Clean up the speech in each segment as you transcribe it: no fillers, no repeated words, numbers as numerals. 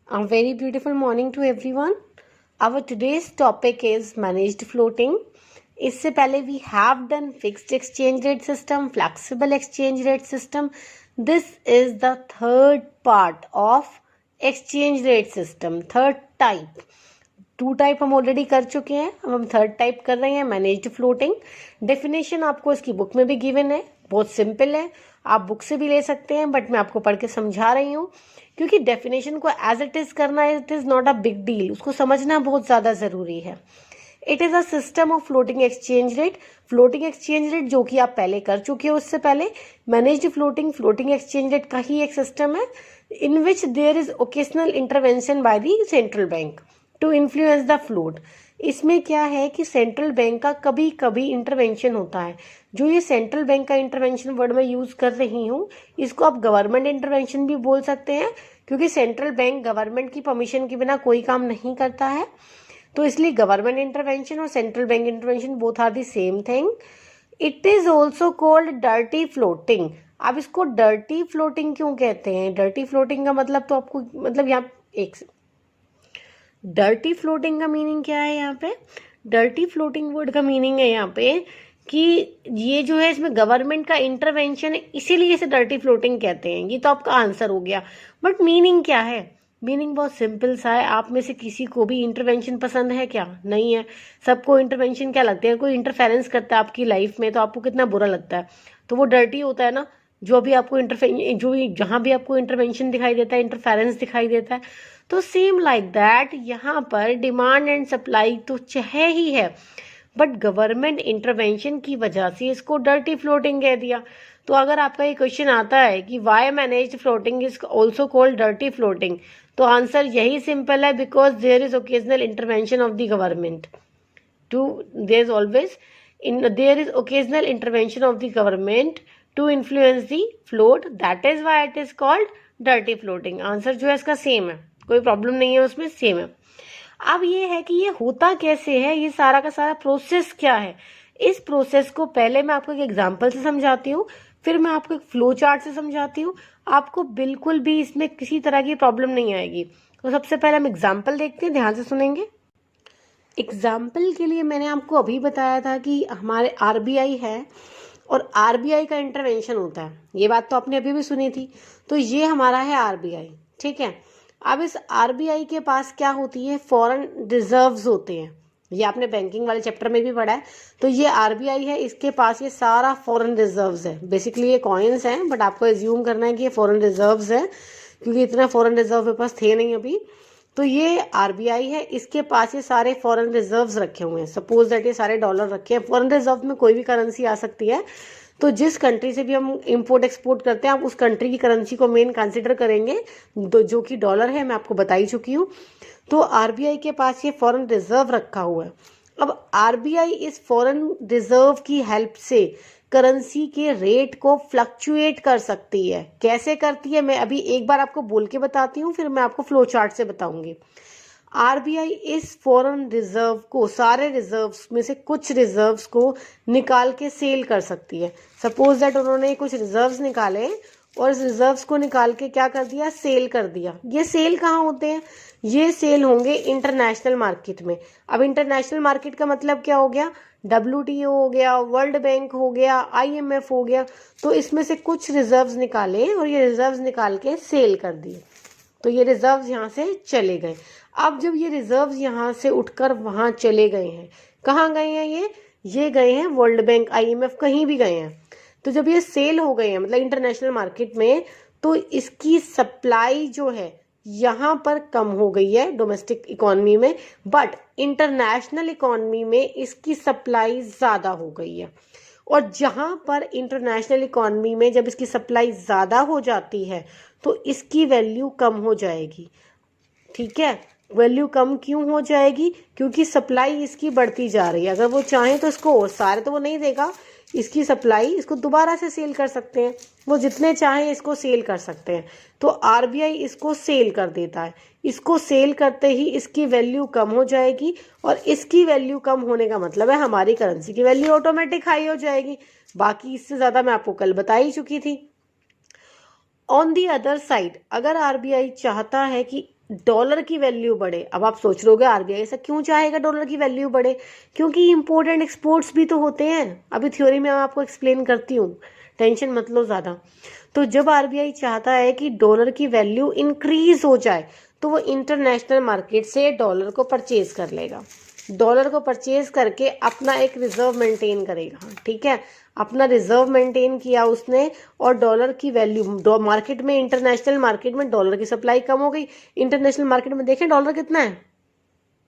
A very beautiful morning to everyone. Our today's topic is managed floating. इससे पहले we have done fixed exchange rate system, flexible exchange rate system. This is the third part of exchange rate system, third type. 2 type हम already कर चुके हैं, अब हम third type कर रहे हैं मैनेज्ड फ्लोटिंग. डेफिनेशन आपको इसकी बुक में भी गिवन है, बहुत सिंपल है, आप बुक से भी ले सकते हैं, बट मैं आपको पढ़ के समझा रही हूँ क्योंकि डेफिनेशन को एज इट इज करना it is not a big deal, उसको समझना बहुत ज़्यादा ज़रूरी है. It is a system of floating exchange rate. Floating exchange rate जो कि आप पहले कर चुके हो उससे पहले. मैनेज्ड फ्लोटिंग एक्सचेंज रेट का ही एक सिस्टम है in which there is occasional intervention by the central bank to influence the float. इसमें क्या है कि सेंट्रल बैंक का कभी कभी इंटरवेंशन होता है. जो ये सेंट्रल बैंक का इंटरवेंशन वर्ड मैं यूज कर रही हूँ, इसको आप गवर्नमेंट इंटरवेंशन भी बोल सकते हैं क्योंकि सेंट्रल बैंक गवर्नमेंट की परमिशन के बिना कोई काम नहीं करता है. तो इसलिए गवर्नमेंट इंटरवेंशन और central bank intervention both are the same thing. It is also called dirty floating. अब इसको डर्टी फ्लोटिंग क्यों कहते हैं? डर्टी फ्लोटिंग का मतलब तो आपको मतलब यहाँ एक डर्टी फ्लोटिंग का मीनिंग क्या है? यहाँ पे डर्टी फ्लोटिंग वर्ड का मीनिंग है यहाँ पे कि ये जो है इसमें गवर्नमेंट का इंटरवेंशन है, इसीलिए इसे डर्टी फ्लोटिंग कहते हैं. ये तो आपका आंसर हो गया, बट मीनिंग क्या है? मीनिंग बहुत सिंपल सा है. आप में से किसी को भी इंटरवेंशन पसंद है क्या? नहीं है. सबको इंटरवेंशन क्या लगता है? कोई इंटरफेरेंस करता है आपकी लाइफ में तो आपको कितना बुरा लगता है, तो वो डर्टी होता है ना. जो भी आपको जो भी जहाँ भी आपको इंटरवेंशन दिखाई देता है, इंटरफेरेंस दिखाई देता है, तो सेम लाइक दैट यहाँ पर डिमांड एंड सप्लाई तो है ही है, बट गवर्नमेंट इंटरवेंशन की वजह से इसको डर्टी फ्लोटिंग कह दिया. तो अगर आपका ये क्वेश्चन आता है कि why managed floating is also called dirty floating, तो आंसर यही सिंपल है, because there is occasional intervention of the government to there is occasional intervention of the government to influence the float. That is why it is called dirty floating. Answer जो है इसका same है, कोई problem नहीं है उसमें, same है. अब ये है कि ये होता कैसे है, ये सारा का सारा प्रोसेस क्या है. इस प्रोसेस को पहले मैं आपको एक एग्जांपल से समझाती हूँ, फिर मैं आपको एक फ्लो चार्ट से समझाती हूँ. आपको बिल्कुल भी इसमें किसी तरह की प्रॉब्लम नहीं आएगी. तो सबसे पहले हम एग्जाम्पल देखते हैं, ध्यान से सुनेंगे. एग्जाम्पल के लिए मैंने आपको अभी बताया था कि हमारे आरबीआई है और आरबीआई का इंटरवेंशन होता है. ये बात तो आपने अभी भी सुनी थी. तो ये हमारा है आरबीआई, ठीक है. अब इस आरबीआई के पास क्या होती है? फॉरेन रिजर्व्स होते हैं. ये आपने बैंकिंग वाले चैप्टर में भी पढ़ा है. तो ये आरबीआई है, इसके पास ये सारा फॉरेन रिजर्व्स है. बेसिकली ये कॉइन्स हैं, बट आपको एज्यूम करना है कि ये फॉरेन रिजर्व्स है क्योंकि इतना फॉरेन रिजर्व मेरे पास थे नहीं अभी. तो ये आरबीआई है, इसके पास ये सारे फॉरेन रिजर्व्स रखे हुए हैं. सपोज दैट ये सारे डॉलर रखे हैं. फॉरेन रिजर्व में कोई भी करेंसी आ सकती है, तो जिस कंट्री से भी हम इंपोर्ट एक्सपोर्ट करते हैं आप उस कंट्री की करेंसी को मेन कंसिडर करेंगे, जो कि डॉलर है, मैं आपको बता ही चुकी हूँ. तो आरबीआई के पास ये फॉरेन रिजर्व रखा हुआ है. अब आरबीआई इस फॉरेन रिजर्व की हेल्प से करेंसी के रेट को फ्लक्चुएट कर सकती है. कैसे करती है मैं अभी एक बार आपको बोल के बताती हूँ, फिर मैं आपको फ्लो चार्ट से बताऊंगी. आरबीआई इस फॉरेन रिजर्व को, सारे रिजर्व्स में से कुछ रिजर्व्स को निकाल के सेल कर सकती है. सपोज दैट उन्होंने कुछ रिजर्व्स निकाले और इस रिजर्व्स को निकाल के क्या कर दिया? सेल कर दिया. ये सेल कहाँ होते हैं? ये सेल होंगे इंटरनेशनल मार्केट में. अब इंटरनेशनल मार्केट का मतलब क्या हो गया? डब्ल्यूटीओ हो गया, वर्ल्ड बैंक हो गया, आईएमएफ हो गया. तो इसमें से कुछ रिजर्व्स निकाले और ये रिजर्व्स निकाल के सेल कर दिए. तो ये रिजर्व्स यहाँ से चले गए. अब जब ये रिजर्व्स यहाँ से उठकर वहाँ चले गए हैं, कहाँ गए हैं ये गए हैं वर्ल्ड बैंक, आईएमएफ, कहीं भी गए हैं. तो जब ये सेल हो गए हैं मतलब इंटरनेशनल मार्केट में, तो इसकी सप्लाई जो है यहाँ पर कम हो गई है डोमेस्टिक इकोनॉमी में, बट इंटरनेशनल इकोनॉमी में इसकी सप्लाई ज़्यादा हो गई है. और जहाँ पर इंटरनेशनल इकोनॉमी में जब इसकी सप्लाई ज़्यादा हो जाती है तो इसकी वैल्यू कम हो जाएगी. ठीक है, वैल्यू कम क्यों हो जाएगी? क्योंकि सप्लाई इसकी बढ़ती जा रही है. अगर वो चाहें तो इसको और सारे तो वो नहीं देगा, इसकी सप्लाई इसको दोबारा से सेल कर सकते हैं. वो जितने चाहें इसको सेल कर सकते हैं. तो आरबीआई इसको सेल कर देता है. इसको सेल करते ही इसकी वैल्यू कम हो जाएगी और इसकी वैल्यू कम होने का मतलब है हमारी करेंसी की वैल्यू ऑटोमेटिक हाई हो जाएगी. बाकी इससे ज़्यादा मैं आपको कल बता ही चुकी थी. ऑन दी अदर साइड, अगर आरबीआई चाहता है कि डॉलर की वैल्यू बढ़े। अब आप सोच रहे होगे आरबीआई ऐसा क्यों चाहेगा डॉलर की वैल्यू बढ़े, क्योंकि इंपोर्ट एंड एक्सपोर्ट्स भी तो होते हैं। अभी थ्योरी में आपको एक्सप्लेन करती हूँ, टेंशन मत लो ज्यादा। तो जब आरबीआई चाहता है कि डॉलर की वैल्यू इंक्रीज हो जाए तो वो इंटरनेशनल मार्केट से डॉलर को परचेज कर लेगा। डॉलर को परचेज करके अपना एक रिजर्व मेंटेन करेगा, ठीक है। अपना रिजर्व मेंटेन किया उसने, और डॉलर की वैल्यू मार्केट में, इंटरनेशनल मार्केट में डॉलर की सप्लाई कम हो गई। इंटरनेशनल मार्केट में देखें डॉलर कितना है,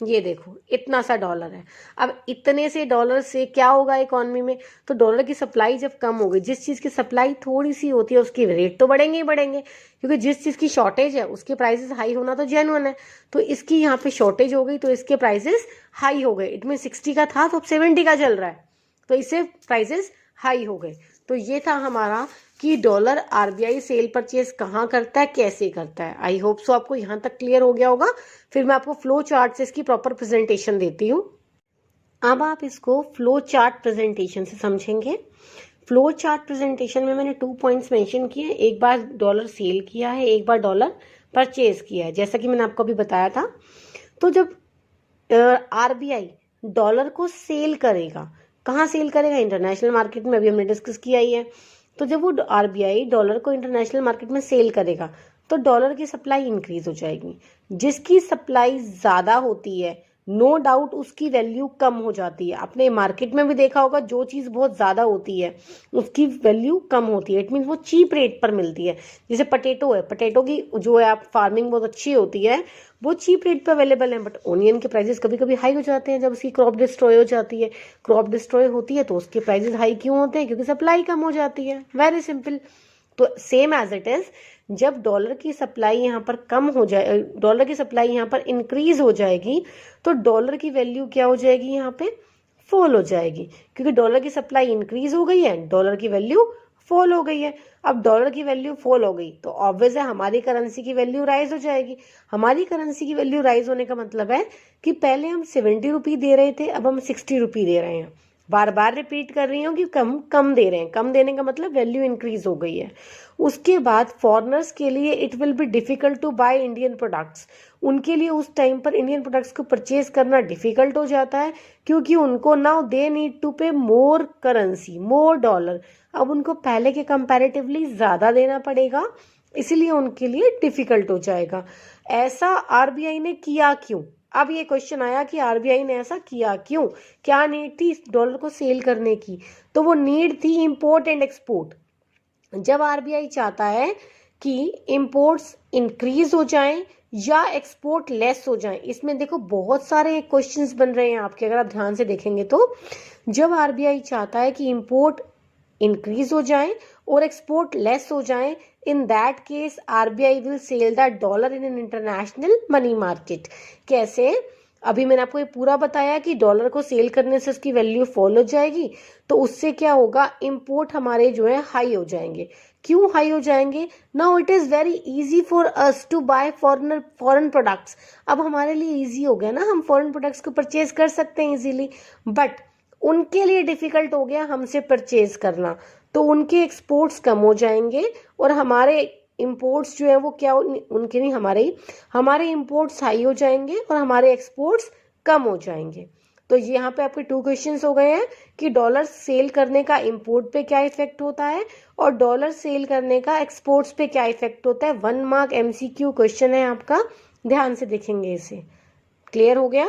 ये देखो इतना सा डॉलर है। अब इतने से डॉलर से क्या होगा इकोनॉमी में, तो डॉलर की सप्लाई जब कम हो गई, जिस चीज की सप्लाई थोड़ी सी होती है उसके रेट तो बढ़ेंगे ही बढ़ेंगे, क्योंकि जिस चीज की शॉर्टेज है उसके प्राइसेस हाई होना तो जेन्युइन है। तो इसकी यहाँ पे शॉर्टेज हो गई तो इसके प्राइसेस हाई हो गए। इट मीन 60 का था तो अब 70 का चल रहा है, तो इससे प्राइसेस हाई हो गए। तो ये था हमारा कि डॉलर आरबीआई सेल परचेज कहाँ करता है, कैसे करता है। आई होप सो आपको यहाँ तक क्लियर हो गया होगा। फिर मैं आपको फ्लो चार्ट से इसकी प्रॉपर प्रेजेंटेशन देती हूँ। अब आप इसको फ्लो चार्ट प्रेजेंटेशन से समझेंगे। फ्लो चार्ट प्रेजेंटेशन में मैंने 2 पॉइंट्स मेंशन किए हैं, एक बार डॉलर सेल किया है, एक बार डॉलर परचेज किया है, जैसा कि मैंने आपको अभी बताया था। तो जब आरबीआई डॉलर को सेल करेगा, कहाँ सेल करेगा, इंटरनेशनल मार्केट में, अभी हमने डिस्कस किया ही है। तो जब वो आरबीआई डॉलर को इंटरनेशनल मार्केट में सेल करेगा तो डॉलर की सप्लाई इंक्रीज हो जाएगी। जिसकी सप्लाई ज्यादा होती है नो डाउट उसकी वैल्यू कम हो जाती है। आपने मार्केट में भी देखा होगा, जो चीज बहुत ज्यादा होती है उसकी वैल्यू कम होती है। इट मीन्स वो चीप रेट पर मिलती है। जैसे पटेटो है, पटेटो की जो है आप फार्मिंग बहुत अच्छी होती है, वो चीप रेट पर अवेलेबल है। बट ओनियन के प्राइसेस कभी कभी हाई हो जाते हैं जब उसकी क्रॉप डिस्ट्रॉय हो जाती है। क्रॉप डिस्ट्रॉय होती है तो उसके प्राइसेस हाई क्यों होते हैं, क्योंकि सप्लाई कम हो जाती है। Very simple. तो सेम एज इट इज, जब डॉलर की सप्लाई यहाँ पर कम हो जाए, डॉलर की सप्लाई यहाँ पर इंक्रीज हो जाएगी तो डॉलर की वैल्यू क्या हो जाएगी, यहाँ पे फॉल हो जाएगी, क्योंकि डॉलर की सप्लाई इंक्रीज हो गई है, डॉलर की वैल्यू फॉल हो गई है। अब डॉलर की वैल्यू फॉल हो गई तो ऑब्वियस है हमारी करेंसी की वैल्यू राइज हो जाएगी। हमारी करेंसी की वैल्यू राइज होने का मतलब है कि पहले हम 70 रुपी दे रहे थे, अब हम 60 रुपी दे रहे हैं। बार बार रिपीट कर रही हूँ कि कम कम दे रहे हैं, कम देने का मतलब वैल्यू इंक्रीज हो गई है। उसके बाद फॉरनर्स के लिए it will be difficult to buy Indian products. उनके लिए उस टाइम पर इंडियन प्रोडक्ट्स को परचेज करना डिफिकल्ट हो जाता है, क्योंकि उनको नाउ दे नीड टू पे मोर करेंसी, मोर डॉलर। अब उनको पहले के कंपैरेटिवली ज्यादा देना पड़ेगा, इसलिए उनके लिए डिफिकल्ट हो जाएगा। ऐसा आरबीआई ने किया क्यों? अब ये क्वेश्चन आया कि आरबीआई ने ऐसा किया क्यों, क्या नीड थी इस डॉलर को सेल करने की? तो वो नीड थी इंपोर्ट एंड एक्सपोर्ट। जब आरबीआई चाहता है कि इंपोर्ट्स इंक्रीज हो जाएं या एक्सपोर्ट लेस हो जाएं, इसमें देखो बहुत सारे क्वेश्चंस बन रहे हैं आपके, अगर आप ध्यान से देखेंगे तो। जब आरबीआई चाहता है कि इंपोर्ट इंक्रीज हो जाए और एक्सपोर्ट लेस हो जाए, in that case RBI will sell the dollar in an international money market. कैसे? अभी मैंने आपको ये पूरा बताया कि डॉलर को सेल करने से उसकी वैल्यू फॉल हो जाएगी, तो उससे क्या होगा, इंपोर्ट हमारे जो है हाई हो जाएंगे। क्यों हाई हो जाएंगे? Now it is very easy for us to buy foreign products. अब हमारे लिए इजी हो गया ना, हम फॉरेन प्रोडक्ट्स को परचेज कर सकते हैं इजीली, बट उनके लिए डिफिकल्ट हो गया हमसे परचेज करना, तो उनके एक्सपोर्ट्स कम हो जाएंगे और हमारे इंपोर्ट्स जो है वो क्या, उनके नहीं, हमारे इंपोर्ट्स हाई हो जाएंगे और हमारे एक्सपोर्ट्स कम हो जाएंगे। तो यहाँ पे आपके 2 क्वेश्चंस हो गए हैं कि डॉलर सेल करने का इंपोर्ट पे क्या इफेक्ट होता है और डॉलर सेल करने का एक्सपोर्ट्स पे क्या इफेक्ट होता है। 1 मार्क एमसीक्यू क्वेश्चन है आपका, ध्यान से देखेंगे इसे। क्लियर हो गया?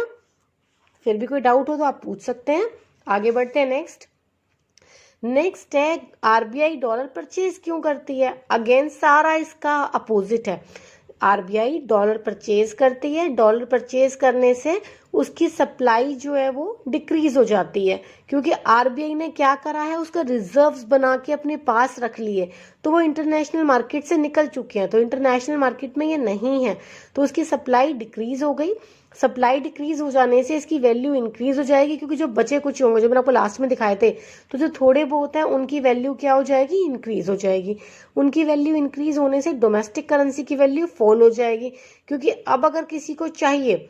फिर भी कोई डाउट हो तो आप पूछ सकते हैं। आगे बढ़ते हैं। नेक्स्ट है आरबीआई डॉलर परचेज क्यों करती है? अगेन सारा इसका अपोजिट है। आरबीआई डॉलर परचेज करती है, डॉलर परचेज करने से उसकी सप्लाई जो है वो डिक्रीज हो जाती है, क्योंकि आरबीआई ने क्या करा है, उसका रिजर्व्स बना के अपने पास रख लिए, तो वो इंटरनेशनल मार्केट से निकल चुके हैं, तो इंटरनेशनल मार्केट में ये नहीं है, तो उसकी सप्लाई डिक्रीज हो गई। सप्लाई डिक्रीज हो जाने से इसकी वैल्यू इंक्रीज हो जाएगी, क्योंकि जो बचे कुछ होंगे, जो मैंने आपको लास्ट में दिखाए थे, तो जो थोड़े बहुत हैं उनकी वैल्यू क्या हो जाएगी, इंक्रीज हो जाएगी। उनकी वैल्यू इंक्रीज होने से डोमेस्टिक करेंसी की वैल्यू फॉल हो जाएगी, क्योंकि अब अगर किसी को चाहिए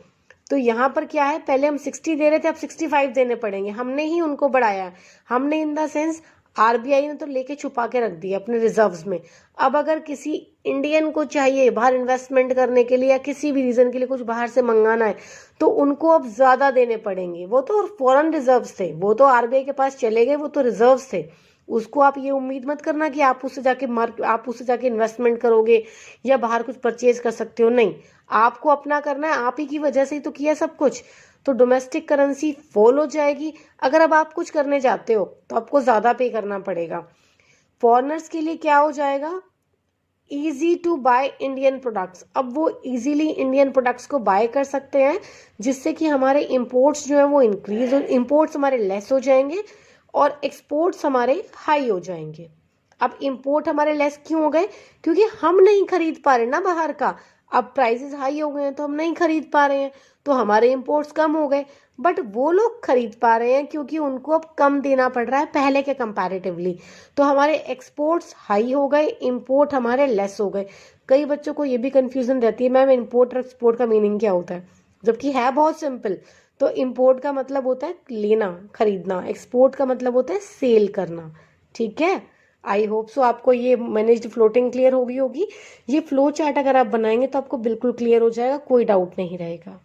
तो यहाँ पर क्या है, पहले हम 60 दे रहे थे, अब 65 देने पड़ेंगे। हमने ही उनको बढ़ाया, हमने इन द सेंस आरबीआई ने तो लेके छुपा के रख दिया अपने रिजर्व्स में। अब अगर किसी इंडियन को चाहिए बाहर इन्वेस्टमेंट करने के लिए या किसी भी रीजन के लिए कुछ बाहर से मंगाना है तो उनको अब ज्यादा देने पड़ेंगे। वो तो फॉरेन रिजर्व्स थे, वो तो आरबीआई के पास चले गए, वो तो रिजर्व्स थे। उसको आप ये उम्मीद मत करना कि आप उससे जाके इन्वेस्टमेंट करोगे या बाहर कुछ परचेज कर सकते हो, नहीं। आपको अपना करना है, आप ही की वजह से ही तो किया सब कुछ। तो डोमेस्टिक करेंसी फॉल हो जाएगी। अगर अब आप कुछ करने जाते हो तो आपको ज्यादा पे करना पड़ेगा। फॉरेनर्स के लिए क्या हो जाएगा, easy to buy Indian products. अब वो इजीली इंडियन प्रोडक्ट्स को बाय कर सकते हैं, जिससे कि हमारे इंपोर्ट्स जो है वो इंपोर्ट्स हमारे लेस हो जाएंगे और एक्सपोर्ट्स हमारे हाई हो जाएंगे। अब इंपोर्ट हमारे लेस क्यों हो गए, क्योंकि हम नहीं खरीद पा रहे ना बाहर का। अब प्राइसेस हाई हो गए हैं तो हम नहीं खरीद पा रहे हैं, तो हमारे इंपोर्ट्स कम हो गए। बट वो लोग खरीद पा रहे हैं क्योंकि उनको अब कम देना पड़ रहा है पहले के कंपैरेटिवली। तो हमारे एक्सपोर्ट्स हाई हो गए, इंपोर्ट हमारे लेस हो गए। कई बच्चों को ये भी कंफ्यूजन रहती है, मैम इंपोर्ट और एक्सपोर्ट का मीनिंग क्या होता है, जबकि है बहुत सिंपल। तो इंपोर्ट का मतलब होता है लेना, खरीदना। एक्सपोर्ट का मतलब होता है सेल करना। ठीक है, आई होप सो आपको ये मैनेज्ड फ्लोटिंग क्लियर होगी। ये फ्लो चार्ट अगर आप बनाएंगे तो आपको बिल्कुल क्लियर हो जाएगा, कोई डाउट नहीं रहेगा।